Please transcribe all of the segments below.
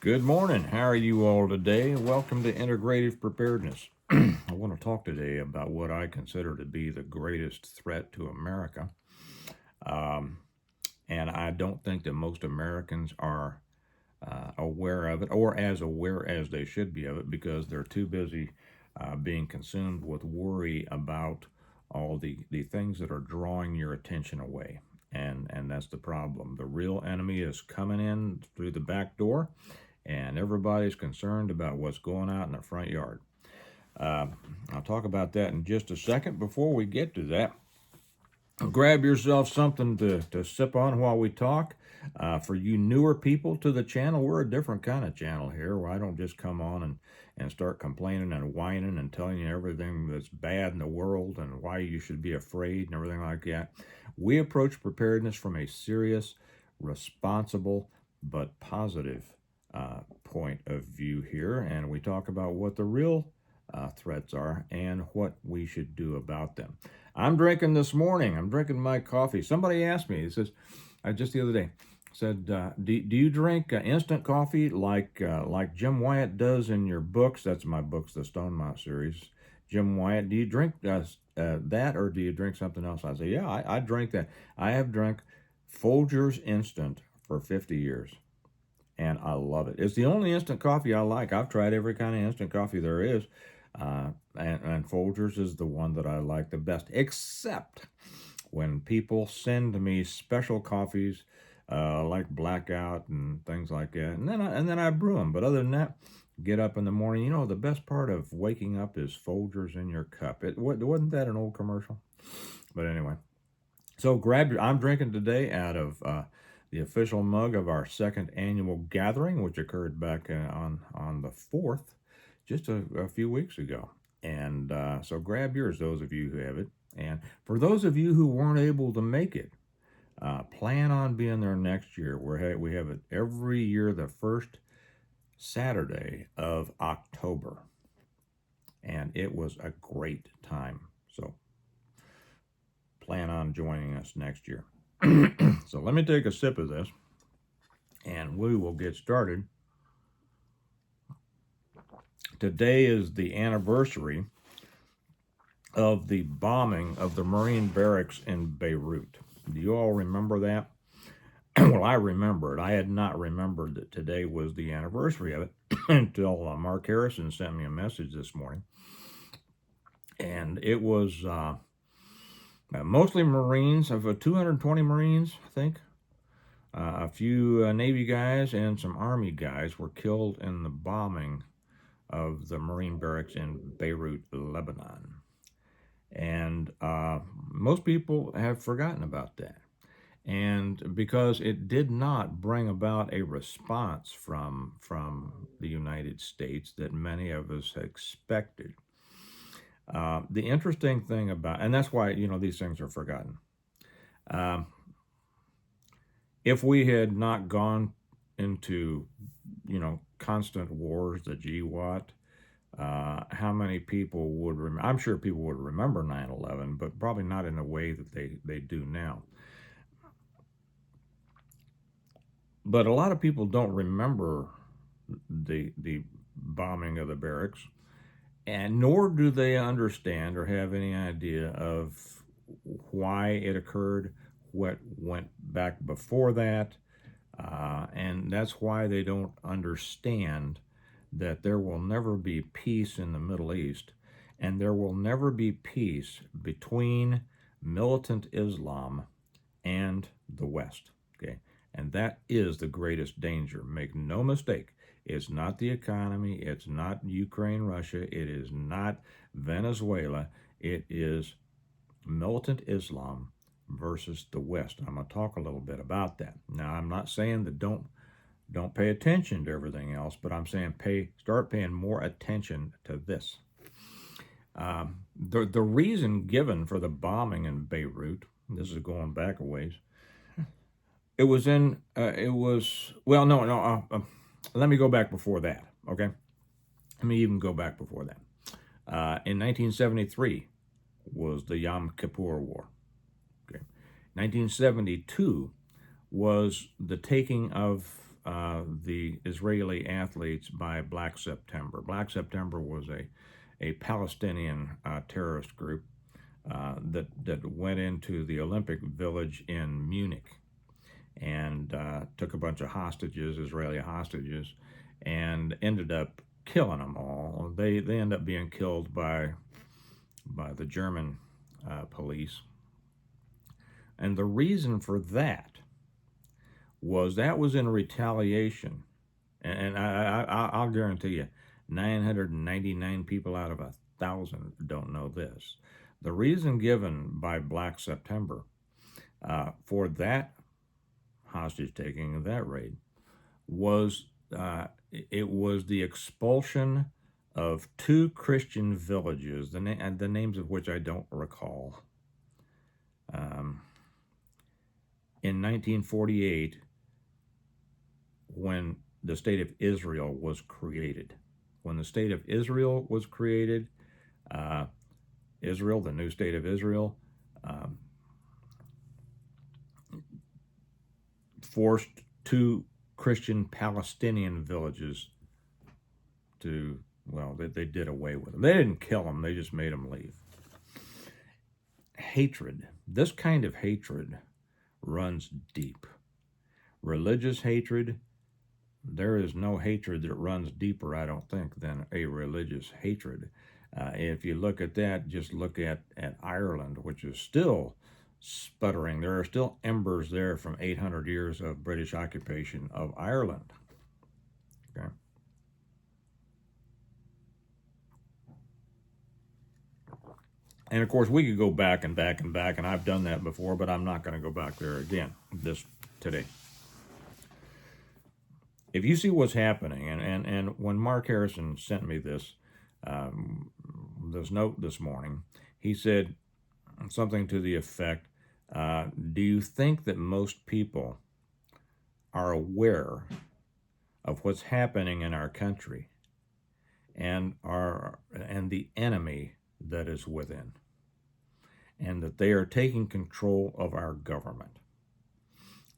Good morning. How are you all today? Welcome to Integrative Preparedness. I want to talk today about what I consider to be the greatest threat to America. Um, and I don't think that most Americans are aware of it or as aware as they should be of it because they're too busy being consumed with worry about all the things that are drawing your attention away. And that's the problem. The real enemy is coming in through the back door, and everybody's concerned about what's going out in the front yard. Uh, I'll talk about that in just a second. Before we get to that, grab yourself something to sip on while we talk. For you newer people to the channel, we're a different kind of channel here where I don't just come on and start complaining and whining and telling you everything that's bad in the world and why you should be afraid and everything like that. We approach preparedness from a serious, responsible, but positive point of view here, and we talk about what the real threats are and what we should do about them. I'm drinking this morning. I'm drinking my coffee. Somebody asked me, he says, just the other day, said, do you drink instant coffee like Jim Wyatt does in your books? That's my books, the Stone Mount series. Jim Wyatt, do you drink that or do you drink something else? I say, yeah, I drink that. I have drank Folgers Instant for 50 years. And I love it. It's the only instant coffee I like. I've tried every kind of instant coffee there is. And Folgers is the one that I like the best, except when people send me special coffees like Blackout and things like that, and then I brew them. But other than that, get up in the morning. You know, the best part of waking up is Folgers in your cup. Wasn't that an old commercial? But anyway, so I'm drinking today out of the official mug of our second annual gathering, which occurred back on the 4th, just a few weeks ago. And so grab yours, those of you who have it. And for those of you who weren't able to make it, plan on being there next year. We have it every year the first Saturday of October. And it was a great time. So plan on joining us next year. So let me take a sip of this, and we will get started. Today is the anniversary of the bombing of the Marine barracks in Beirut. Do you all remember that? Well, I remember it. I had not remembered that today was the anniversary of it until Mark Harrison sent me a message this morning. And it was mostly Marines, of 220 Marines, I think. A few Navy guys and some Army guys were killed in the bombing of the Marine barracks in Beirut, Lebanon. And most people have forgotten about that. And because it did not bring about a response from the United States that many of us expected. The interesting thing about, and that's why, these things are forgotten. If we had not gone into, constant wars, the GWAT, how many people would remember? I'm sure people would remember 9/11, but probably not in the way that they do now. But a lot of people don't remember the bombing of the barracks, and nor do they understand or have any idea of why it occurred, what went back before that, and that's why they don't understand that there will never be peace in the Middle East, and there will never be peace between militant Islam and the West, okay? And that is the greatest danger. Make no mistake, it's not the economy, it's not Ukraine, Russia, it is not Venezuela, it is militant Islam versus the West. I'm going to talk a little bit about that. Now, I'm not saying that don't pay attention to everything else, but I'm saying start paying more attention to this. The reason given for the bombing in Beirut, this is going back a ways, let me go back before that, okay? Let me even go back before that. In 1973 was the Yom Kippur War, okay? 1972 was the taking of the Israeli athletes by Black September. Black September was a Palestinian terrorist group that went into the Olympic Village in Munich and took a bunch of hostages, Israeli hostages, and ended up killing them all. They end up being killed by the German police. And the reason for that was in retaliation. And I'll guarantee you, 999 people out of 1,000 don't know this. The reason given by Black September for that hostage taking, that raid, was it was the expulsion of 2 Christian villages, the names of which I don't recall. In 1948, when the state of Israel was created. When the state of Israel was created, Israel, the new state of Israel, forced 2 Christian Palestinian villages to, well, they did away with them. They didn't kill them, they just made them leave. Hatred, this kind of hatred runs deep. Religious hatred, there is no hatred that runs deeper, I don't think, than a religious hatred. If you look at that, just look at Ireland, which is still sputtering. There are still embers there from 800 years of British occupation of Ireland. Okay. And of course, we could go back and back and back, and I've done that before, but I'm not going to go back there again today. If you see what's happening, and when Mark Harrison sent me this note this morning, he said something to the effect, do you think that most people are aware of what's happening in our country and the enemy that is within, and that they are taking control of our government?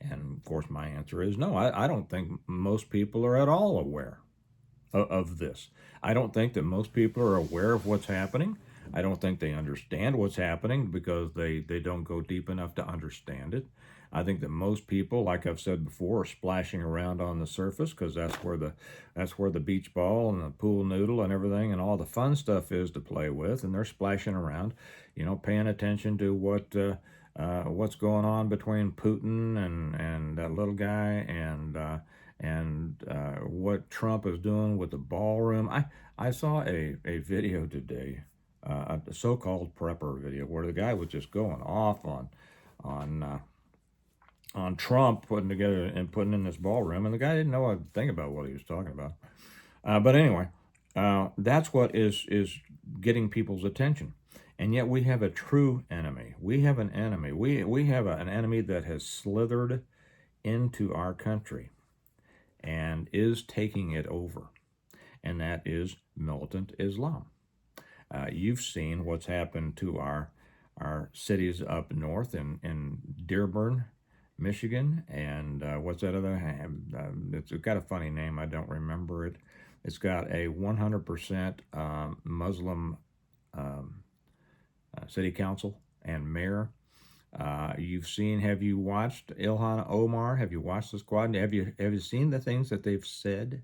And of course my answer is no. I don't think most people are at all aware of this. I don't think that most people are aware of what's happening. I don't think they understand what's happening because they don't go deep enough to understand it. I think that most people, like I've said before, are splashing around on the surface because that's where the beach ball and the pool noodle and everything and all the fun stuff is to play with, and they're splashing around, paying attention to what's going on between Putin and that little guy and what Trump is doing with the ballroom. I saw a video today, a so-called prepper video, where the guy was just going off on Trump putting in this ballroom, and the guy didn't know a thing about what he was talking about. But anyway, that's what is getting people's attention. And yet we have a true enemy. We have an enemy. We have an enemy that has slithered into our country and is taking it over. And that is militant Islam. You've seen what's happened to our cities up north in Dearborn, Michigan, and what's that other? It's got a funny name. I don't remember it. It's got a 100% Muslim city council and mayor. Have you watched Ilhan Omar? Have you watched the squad? Have you seen the things that they've said?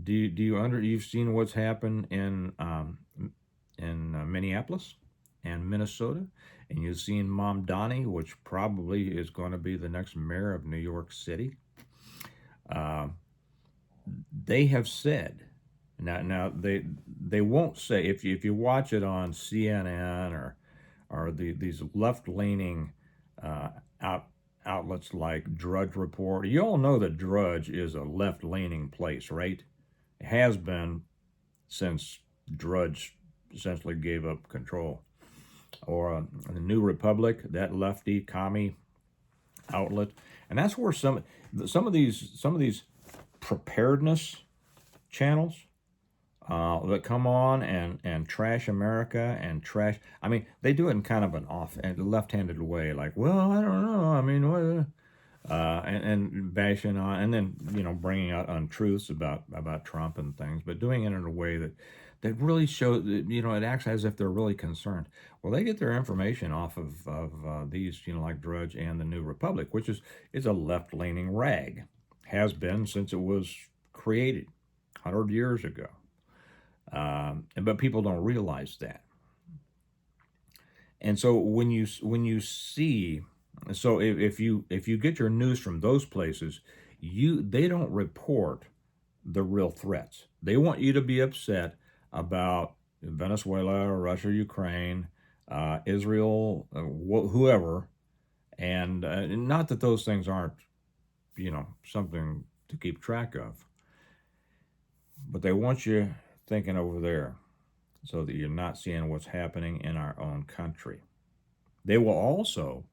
You've seen what's happened in Minneapolis and Minnesota, and you've seen Mamdani, which probably is going to be the next mayor of New York City. They have said, now they won't say, if you watch it on CNN or these left-leaning outlets like Drudge Report, you all know that Drudge is a left-leaning place, right? It has been since Drudge essentially gave up control. Or the New Republic, that lefty commie outlet, and that's where some of these preparedness channels that come on and trash America and trash. I mean, they do it in kind of an off and left-handed way, like, well, I don't know. I mean, and bashing on, and then bringing out untruths about Trump and things, but doing it in a way that really shows it acts as if they're really concerned. Well, they get their information off of these like Drudge and the New Republic, which is a left leaning rag, has been since it was created 100 years ago. But people don't realize that. And so when you see, so if you get your news from those places, they don't report the real threats. They want you to be upset about Venezuela, Russia, Ukraine, Israel, whoever, and not that those things aren't something to keep track of, but they want you thinking over there so that you're not seeing what's happening in our own country. They will also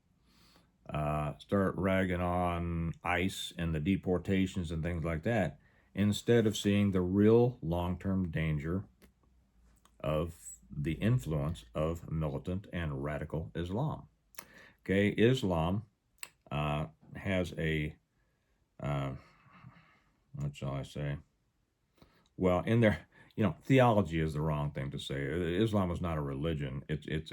start ragging on ICE and the deportations and things like that, instead of seeing the real long-term danger of the influence of militant and radical Islam. Okay, Islam has a, uh, what shall I say? Well, in their, theology is the wrong thing to say. Islam is not a religion. It's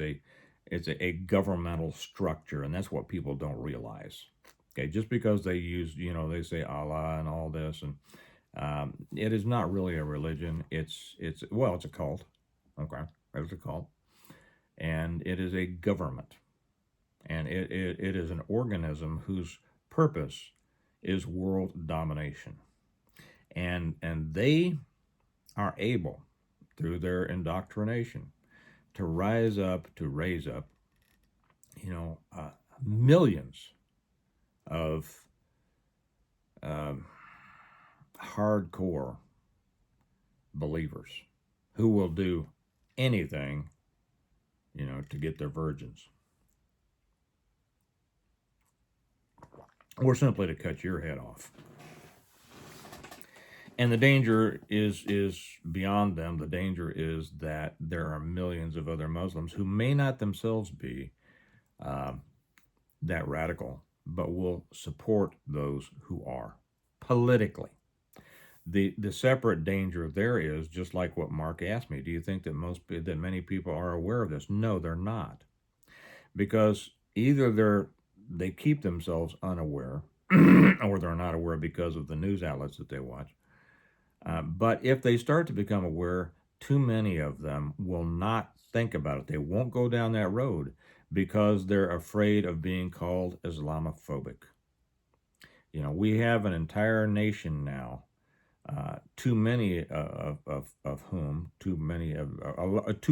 a governmental structure, and that's what people don't realize. Okay, just because they use, they say Allah and all this, and it is not really a religion. It's a cult. Okay, it's a cult, and it is a government, and it is an organism whose purpose is world domination, and they are able, through their indoctrination, to raise up, millions of hardcore believers who will do anything, to get their virgins, or simply to cut your head off. And the danger is beyond them. The danger is that there are millions of other Muslims who may not themselves be that radical, but will support those who are politically. The separate danger there is just like what Mark asked me. Do you think that many people are aware of this? No, they're not, because either they keep themselves unaware, or they're not aware because of the news outlets that they watch. But if they start to become aware, too many of them will not think about it. They won't go down that road because they're afraid of being called Islamophobic. We have an entire nation now, too many of whom, too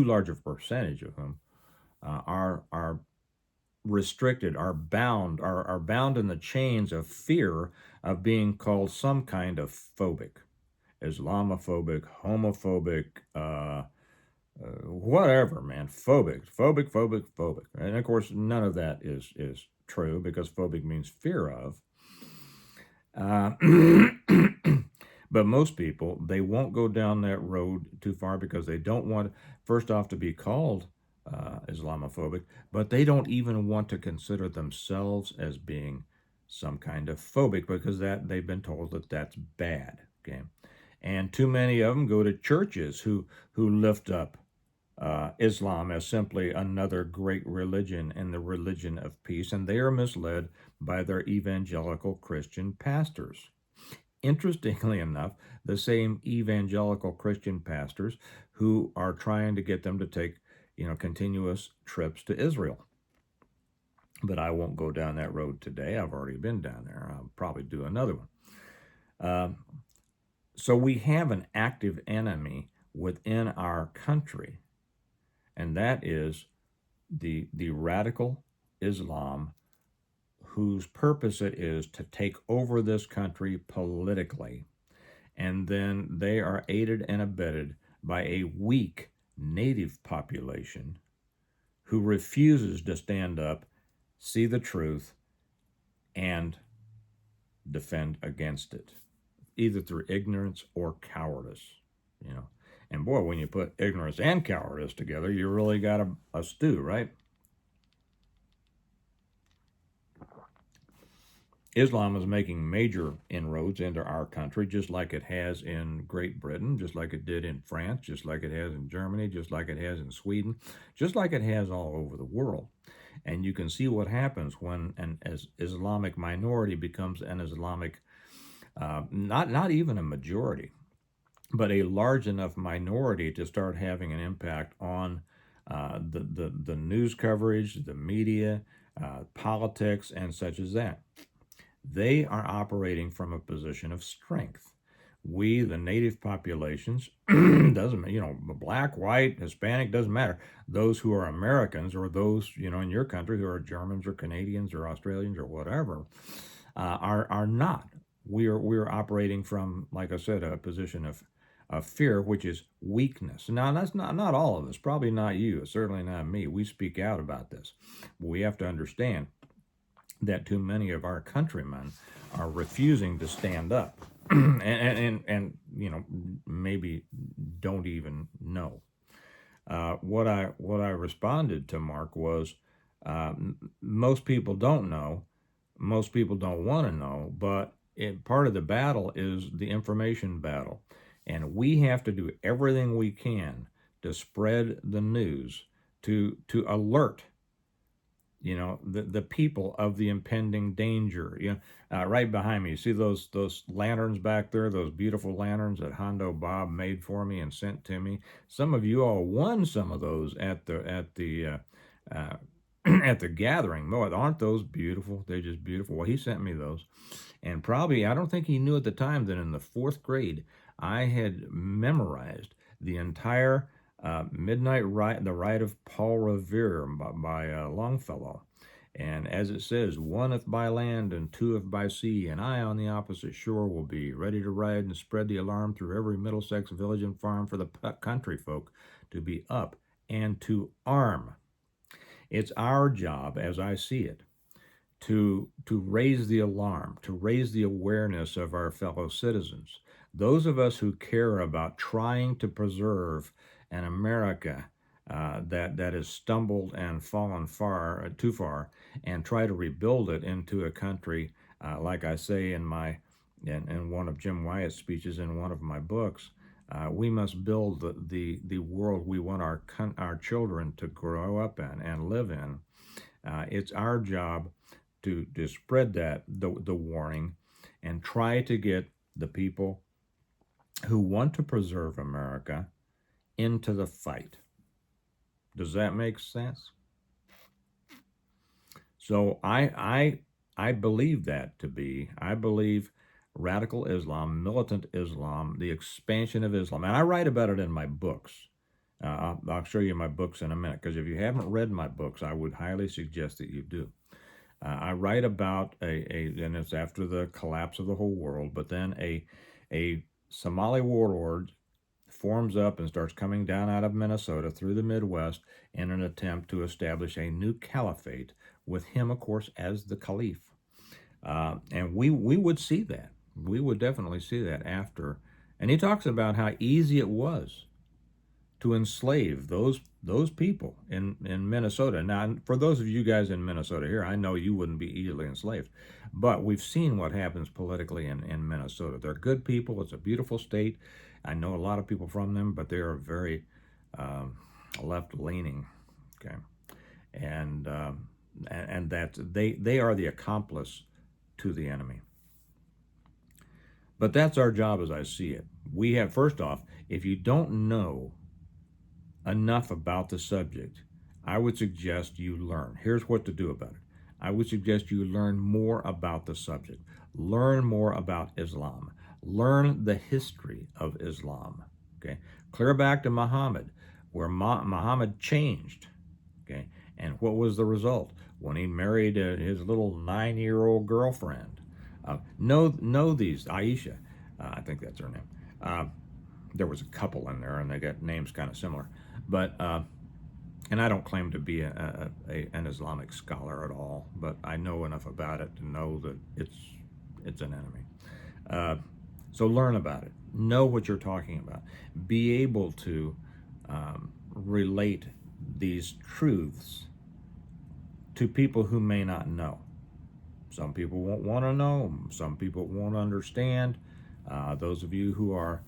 large a percentage of whom are restricted, are bound in the chains of fear of being called some kind of phobic. Islamophobic, homophobic, whatever, man, phobic. And of course, none of that is true, because phobic means fear of. But most people, they won't go down that road too far because they don't want, first off, to be called Islamophobic, but they don't even want to consider themselves as being some kind of phobic, because they've been told that that's bad. Okay. And too many of them go to churches who lift up Islam as simply another great religion and the religion of peace, and they are misled by their evangelical Christian pastors. Interestingly enough, the same evangelical Christian pastors who are trying to get them to take, continuous trips to Israel. But I won't go down that road today. I've already been down there. I'll probably do another one. So we have an active enemy within our country, and that is the radical Islam, whose purpose it is to take over this country politically, and then they are aided and abetted by a weak native population who refuses to stand up, see the truth, and defend against it, either through ignorance or cowardice. And boy, when you put ignorance and cowardice together, you really got a stew, right? Islam is making major inroads into our country, just like it has in Great Britain, just like it did in France, just like it has in Germany, just like it has in Sweden, just like it has all over the world. And you can see what happens when an Islamic minority becomes an Islamic, not even a majority, but a large enough minority to start having an impact on the news coverage, the media, politics, and such as that. They are operating from a position of strength. We, the native populations, doesn't, black, white, Hispanic, doesn't matter. Those who are Americans, or those, in your country who are Germans or Canadians or Australians or whatever, are not. We're operating from, like I said, a position of fear, which is weakness. Now, that's not all of us. Probably not you. Certainly not me. We speak out about this. But we have to understand that too many of our countrymen are refusing to stand up, and maybe don't even know. What I responded to Mark was, most people don't know, most people don't want to know, but part of the battle is the information battle, and we have to do everything we can to spread the news, to alert the people of the impending danger. Right behind me, you see those lanterns back there, those beautiful lanterns that Hondo Bob made for me and sent to me. Some of you all won some of those at the at the gathering. Boy, aren't those beautiful? They're just beautiful. Well, he sent me those, and probably, I don't think he knew at the time that in the 4th grade I had memorized the entire Midnight Ride, The Ride of Paul Revere by Longfellow. And as it says, one if by land and two if by sea, and I on the opposite shore will be, ready to ride and spread the alarm through every Middlesex village and farm for the country folk to be up and to arm. It's our job, as I see it, to raise the alarm, to raise the awareness of our fellow citizens. Those of us who care about trying to preserve an America that has stumbled and fallen too far, and try to rebuild it into a country, like I say in one of Jim Wyatt's speeches in one of my books. We must build the world we want our children to grow up in and live in. It's our job to spread the warning, and try to get the people who want to preserve America into the fight. Does that make sense? So I believe that to be. I believe radical Islam, militant Islam, the expansion of Islam, and I write about it in my books. I'll show you my books in a minute, because if you haven't read my books, I would highly suggest that you do. I write about and it's after the collapse of the whole world, but then a Somali warlord forms up and starts coming down out of Minnesota through the Midwest in an attempt to establish a new caliphate, with him, of course, as the caliph. And we would see that. We would definitely see that after. And he talks about how easy it was to enslave those people in Minnesota. Now, for those of you guys in Minnesota here, I know you wouldn't be easily enslaved, but we've seen what happens politically in Minnesota. They're good people. It's a beautiful state. I know a lot of people from them, but they are very left-leaning. Okay, and that they are the accomplice to the enemy. But that's our job, as I see it. We have, first off, if you don't know enough about the subject, I would suggest you learn. Here's what to do about it. I would suggest you learn more about the subject. Learn more about Islam. Learn the history of Islam. Okay, clear back to Muhammad, where Muhammad changed. Okay, and what was the result when he married his little 9-year-old girlfriend? Know these, Aisha, I think that's her name. There was a couple in there, and they got names kind of similar. But and I don't claim to be an Islamic scholar at all, but I know enough about it to know that it's an enemy. So learn about it. Know what you're talking about. Be able to relate these truths to people who may not know. Some people won't want to know. Some people won't understand. Those of you who are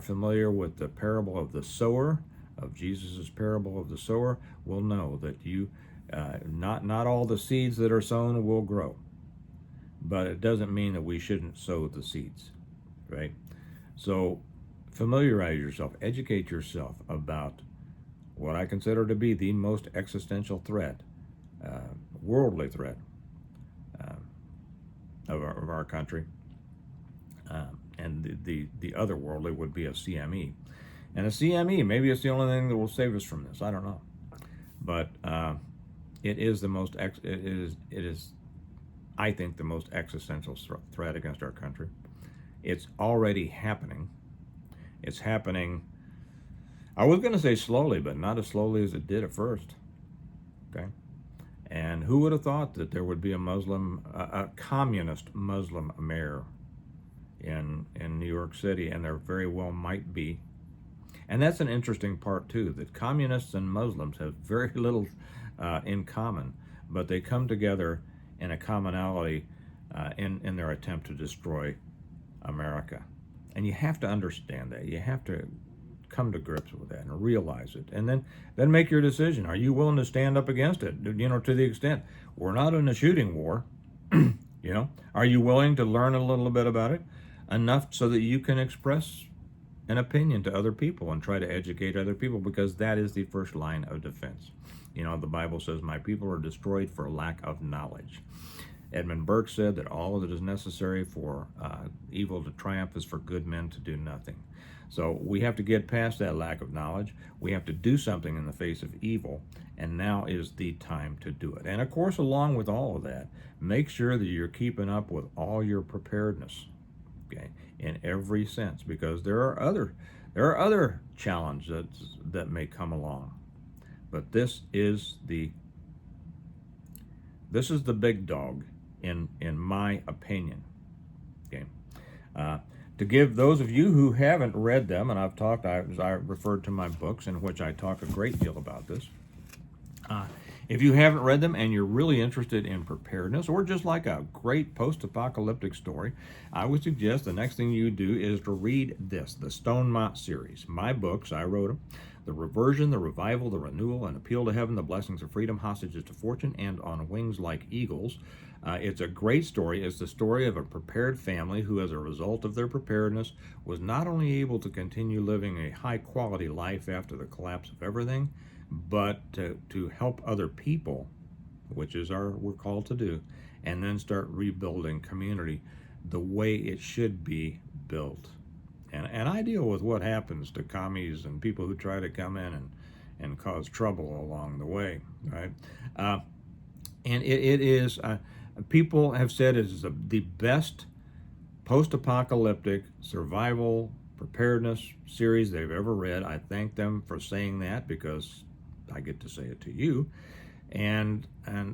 familiar with the parable of the sower, of Jesus' parable of the sower, will know that not all the seeds that are sown will grow. But it doesn't mean that we shouldn't sow the seeds, right? So familiarize yourself, educate yourself about what I consider to be the most existential threat, worldly threat of our country. And the other worldly would be a CME. And a CME, maybe it's the only thing that will save us from this. I don't know. But it is the most, it is, I think, the most existential threat against our country. It's already happening. It's happening, I was going to say slowly, but not as slowly as it did at first. Okay? And who would have thought that there would be a communist Muslim mayor in New York City, and there very well might be. And that's an interesting part too, that communists and Muslims have very little in common, but they come together in a commonality in their attempt to destroy America. And you have to understand that. You have to come to grips with that and realize it, and then make your decision. Are you willing to stand up against it? To the extent we're not in a shooting war, are you willing to learn a little bit about it, enough so that you can express an opinion to other people and try to educate other people, because that is the first line of defense. The Bible says, "My people are destroyed for lack of knowledge." Edmund Burke said that all that is necessary for evil to triumph is for good men to do nothing. So we have to get past that lack of knowledge. We have to do something in the face of evil, and now is the time to do it. And of course, along with all of that, make sure that you're keeping up with all your preparedness, okay, in every sense, because there are other challenges that may come along. But this is the big dog, in my opinion. Okay. To give those of you who haven't read them, and I referred to my books in which I talk a great deal about this. If you haven't read them and you're really interested in preparedness, or just like a great post-apocalyptic story, I would suggest the next thing you do is to read this, the Stonemont series. My books, I wrote them: The Reversion, The Revival, The Renewal, An Appeal to Heaven, The Blessings of Freedom, Hostages to Fortune, and On Wings Like Eagles. It's a great story. It's the story of a prepared family who, as a result of their preparedness, was not only able to continue living a high-quality life after the collapse of everything, but to help other people, which is we're called to do, and then start rebuilding community the way it should be built. And I deal with what happens to commies and people who try to come in and cause trouble along the way, right? And it is, people have said it is the best post-apocalyptic survival preparedness series they've ever read. I thank them for saying that, because I get to say it to you. And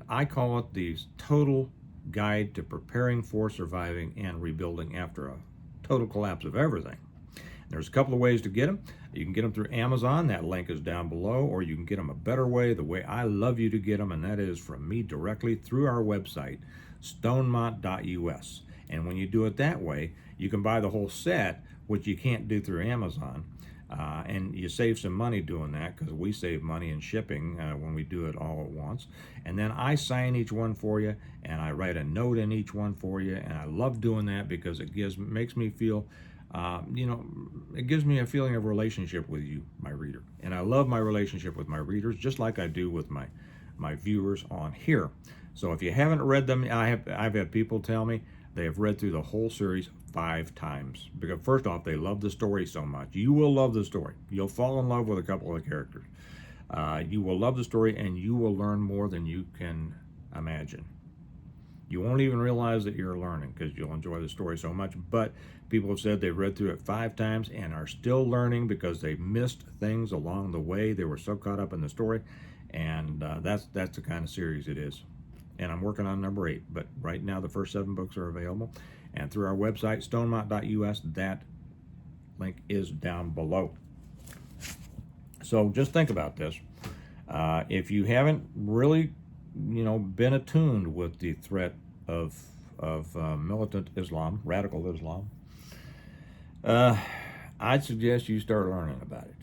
I call it the total guide to preparing for, surviving, and rebuilding after a total collapse of everything. There's a couple of ways to get them. You can get them through Amazon. That link is down below. Or you can get them a better way, the way I love you to get them, and that is from me directly through our website, stonemont.us. And when you do it that way, you can buy the whole set, which you can't do through Amazon. And you save some money doing that, because we save money in shipping when we do it all at once. And then I sign each one for you, and I write a note in each one for you. And I love doing that, because it makes me feel, it gives me a feeling of relationship with you, my reader. And I love my relationship with my readers, just like I do with my viewers on here. So if you haven't read them, I've had people tell me they have read through the whole series 5 times. Because first off, they love the story so much. You will love the story. You'll fall in love with a couple of the characters. You will love the story, and you will learn more than you can imagine. You won't even realize that you're learning, because you'll enjoy the story so much. But people have said they've read through it 5 times and are still learning, because they missed things along the way. They were so caught up in the story. And that's the kind of series it is. And I'm working on number 8, but right now the first 7 books are available. And through our website, stonemont.us, that link is down below. So just think about this. If you haven't really, been attuned with the threat of militant Islam, radical Islam, I'd suggest you start learning about it.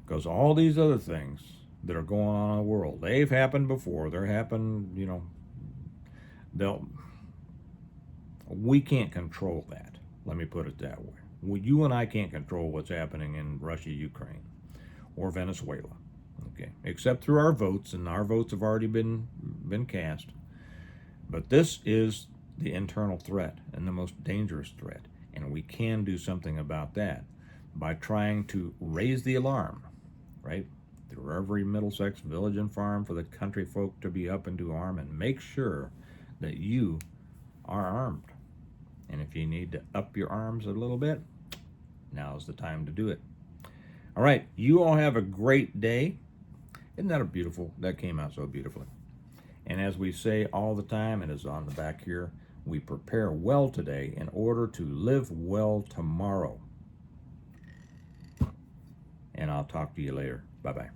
Because all these other things that are going on in the world, they've happened before. They're happened, we can't control that. Let me put it that way. Well, you and I can't control what's happening in Russia, Ukraine, or Venezuela, okay? Except through our votes, and our votes have already been cast. But this is the internal threat and the most dangerous threat, and we can do something about that by trying to raise the alarm, right? Through every Middlesex village and farm, for the country folk to be up and to arm, and make sure that you are armed. And if you need to up your arms a little bit, now's the time to do it. All right, you all have a great day. Isn't that beautiful? That came out so beautifully. And as we say all the time, and is on the back here, we prepare well today in order to live well tomorrow. And I'll talk to you later. Bye-bye.